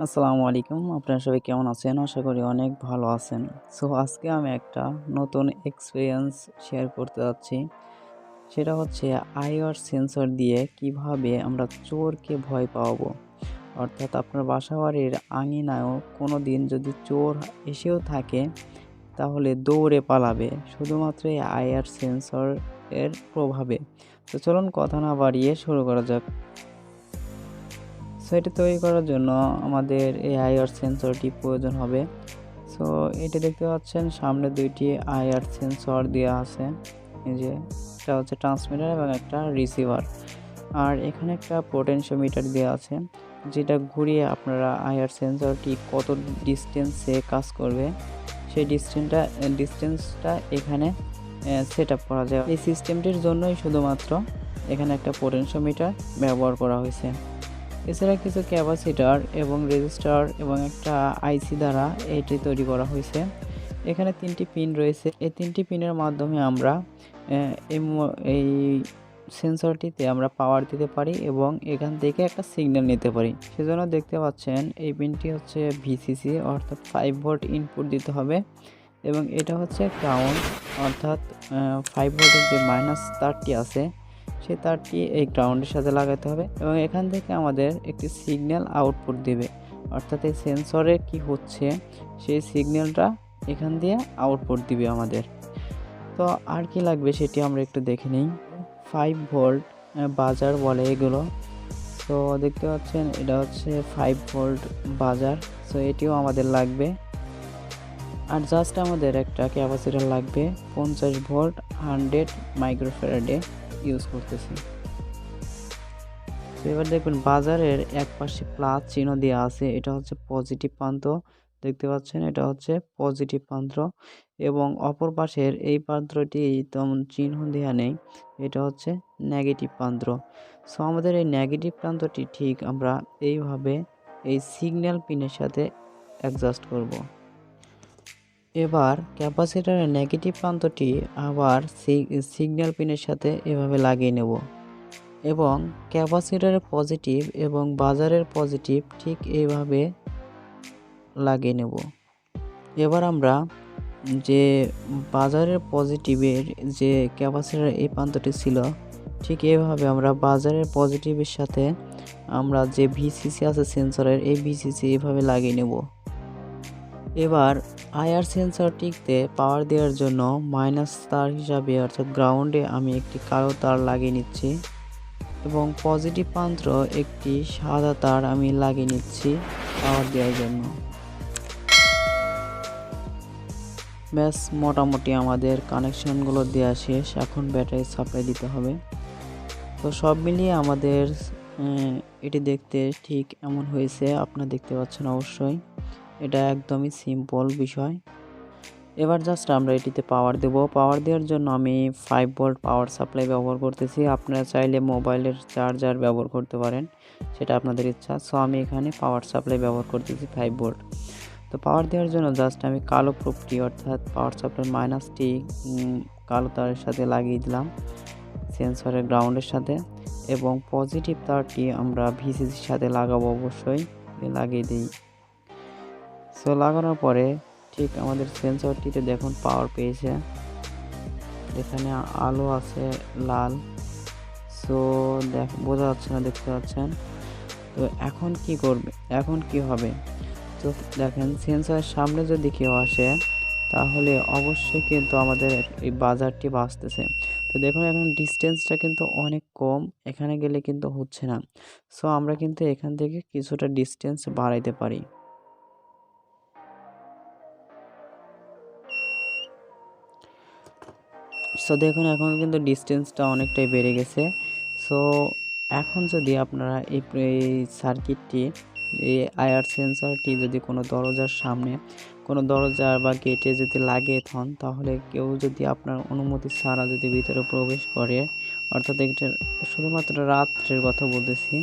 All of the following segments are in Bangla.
আসসালামু আলাইকুম। আপনারা সবাই কেমন আছেন? আশা করি অনেক ভালো আছেন। সো আজকে আমি একটা নতুন এক্সপেরিয়েন্স শেয়ার করতে যাচ্ছি। সেটা হচ্ছে আইআর সেন্সর দিয়ে কিভাবে আমরা চোরকে ভয় পাওয়াবো। অর্থাৎ আপনার বাসাবাড়ির আঙিনায়ও কোনো দিন যদি চোর এসেও থাকে তাহলে দৌড়ে পালাবে শুধুমাত্র এই আইআর সেন্সর এর প্রভাবে। তো চলুন কথা না বাড়িয়ে শুরু করা যাক। সো এটা তৈরি করার জন্য আমাদের এই আইআর সেন্সরটি প্রয়োজন হবে। সো এটা দেখতে পাচ্ছেন সামনে দুইটি আইআর সেন্সর দেওয়া আছে। এই যে এটা হচ্ছে ট্রান্সমিটার এবং একটা রিসিভার, আর এখানে একটা পোটেনশিওমিটার দেওয়া আছে যেটা ঘুরিয়ে আপনারা আইআর সেন্সরটি কত ডিস্টেন্সে কাজ করবে সেই ডিস্টেন্সটা এখানে সেট আপ করা যায়। এই সিস্টেমটির জন্যই শুধুমাত্র এখানে একটা পোটেনশিওমিটার ব্যবহার করা হয়েছে। এছাড়া কিছু ক্যাপাসিটার এবং রেজিস্টার এবং একটা আইসি দ্বারা এটি তৈরি করা হয়েছে। এখানে 3টি পিন রয়েছে। এই 3টি পিনের মাধ্যমে আমরা এই সেন্সরটিতে আমরা পাওয়ার দিতে পারি এবং এখান থেকে একটা সিগন্যাল নিতে পারি। সেজন্য দেখতে পাচ্ছেন এই পিনটি হচ্ছে ভিসিসি, অর্থাৎ 5 ভোল্ট ইনপুট দিতে হবে এবং এটা হচ্ছে গ্রাউন্ড, অর্থাৎ 5 ভোল্টের যে মাইনাস তারটি আছে সেই তারটি এই গ্রাউন্ডের সাথে লাগাতে হবে এবং এখান থেকে আমাদের একটি সিগন্যাল আউটপুট দেবে, অর্থাৎ এই সেন্সরে কি হচ্ছে সেই সিগন্যালটা এখান দিয়ে আউটপুট দিবে আমাদের। তো আর কি লাগবে সেটি আমরা একটু দেখে নিই। 5 ভোল্ট বাজার বলে এগুলো। তো দেখতে পাচ্ছেন এটা হচ্ছে 5 ভোল্ট বাজার। সো এটিও আমাদের লাগবে। আর জাস্ট আমাদের একটা ক্যাপাসিটার লাগবে 50 ভোল্ট 100 মাইক্রোফ্যারাডে ইউজ করতেছি। তো এবার দেখবেন বাজারের এক পাশে প্লাস চিহ্ন দেওয়া আছে, এটা হচ্ছে পজিটিভ প্রান্ত। দেখতে পাচ্ছেন এটা হচ্ছে পজিটিভ প্রান্ত এবং অপর পাশের এই প্রান্তটি তেমন চিহ্ন দেওয়া নেই, এটা হচ্ছে নেগেটিভ প্রান্ত। সো আমাদের এই নেগেটিভ প্রান্তটি ঠিক আমরা এইভাবে এই সিগন্যাল পিনের সাথে অ্যাডজাস্ট করব। এবার ক্যাপাসিটরের নেগেটিভ প্রান্তটি আবার সিগন্যাল পিনের সাথে এভাবে লাগিয়ে নেব এবং ক্যাপাসিটরের পজিটিভ এবং বাজারের পজিটিভ ঠিক এইভাবে লাগিয়ে নেব। এবার আমরা যে বাজারের পজিটিভের যে ক্যাপাসিটরের এই প্রান্তটি ছিল ঠিক এইভাবে আমরা বাজারের পজিটিভের সাথে আমরা যে ভিসিসি আছে সেন্সরের এই ভিসিসি এইভাবে লাগিয়ে নেব। এবার আইআর সেন্সরটিতে পাওয়ার দেওয়ার জন্য মাইনাস তার হিসাবে অর্থাৎ গ্রাউন্ডে আমি একটি কালো তার লাগিয়ে নিচ্ছি এবং পজিটিভ প্রান্ত একটি সাদা তার আমি লাগিয়ে নিচ্ছি পাওয়ার দেওয়ার জন্য। ব্যাস মোটামুটি আমাদের কানেকশনগুলো দেওয়া শেষ, এখন ব্যাটারি সাপ্লাই দিতে হবে। তো সব মিলিয়ে আমাদের এটি দেখতে ঠিক এমন হয়েছে, আপনারা দেখতে পাচ্ছেন অবশ্যই। এটা একদমই সিম্পল বিষয়। এবার জাস্ট আমরা এটিতে পাওয়ার দেব। পাওয়ার দেওয়ার জন্য আমি 5 ভোল্ট পাওয়ার সাপ্লাই ব্যবহার করতেছি। আপনারা চাইলে মোবাইলের চার্জার ব্যবহার করতে পারেন, সেটা আপনাদের ইচ্ছা। সো আমি এখানে পাওয়ার সাপ্লাই ব্যবহার করতেছি 5 ভোল্ট। তো পাওয়ার দেওয়ার জন্য জাস্ট আমি কালো প্রোবটি অর্থাৎ পাওয়ার সাপ্লাই মাইনাসটি কালো তারের সাথে লাগিয়ে দিলাম সেন্সরের গ্রাউন্ডের সাথে এবং পজিটিভ তারটি আমরা ভিসিসির সাথে লাগাবো, অবশ্যই লাগিয়ে দিই। সো লাগানোর পরে ঠিক আমাদের সেন্সরটিতে দেখুন পাওয়ার পেয়েছে, এখানে আলো আছে লাল। সো বোঝা যাচ্ছে না, দেখতে পাচ্ছেন। তো এখন কি করবে, এখন কি হবে? তো দেখেন সেন্সরের সামনে যদি কেউ আসে তাহলে অবশ্যই কিন্তু আমাদের এই বাজারটি বাঁচতেছে। তো দেখুন এখন ডিস্টেন্সটা কিন্তু অনেক কম, এখানে গেলে কিন্তু হচ্ছে না। সো আমরা কিন্তু এখান থেকে কিছুটা ডিস্টেন্স বাড়াইতে পারি। সো দেখুন এখন কিন্তু ডিস্টেন্সটা অনেকটাই বেড়ে গেছে। সো এখন যদি আপনারা এই সার্কিটটি এই আইআর সেন্সরটি যদি কোনো দরজার সামনে কোনো দরজা বা গেটে যদি লাগিয়ে থাকেন তাহলে কেউ যদি আপনার অনুমতি ছাড়া যদি ভিতরে প্রবেশ করে, অর্থাৎ এটা শুধুমাত্র রাত্রের কথা বলতেছি,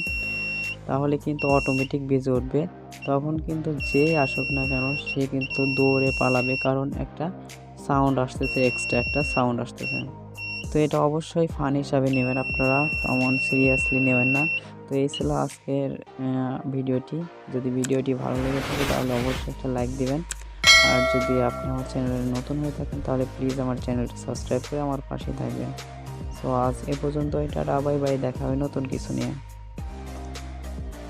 তাহলে কিন্তু অটোমেটিক বেজে উঠবে। তখন কিন্তু যে আসুক না কেন সে কিন্তু দৌড়ে পালাবে, কারণ একটা সাউন্ড আসতেছে, এক্সট্রা একটা সাউন্ড আসতেছে। তো এটা অবশ্যই ফান হিসাবে নেবেন আপনারা, তেমন সিরিয়াসলি নেবেন না। তো এই ছিল আজকের ভিডিওটি। যদি ভিডিওটি ভালো লেগে থাকে তাহলে অবশ্যই একটা লাইক দিবেন। আর যদি আপনি আমার চ্যানেলে নতুন হয়ে থাকেন তাহলে প্লিজ আমার চ্যানেলটি সাবস্ক্রাইব করে আমার পাশে থাকবেন। সো আজ এ পর্যন্তই, টাটা বাই বাই, দেখা হবে নতুন কিছু নিয়ে।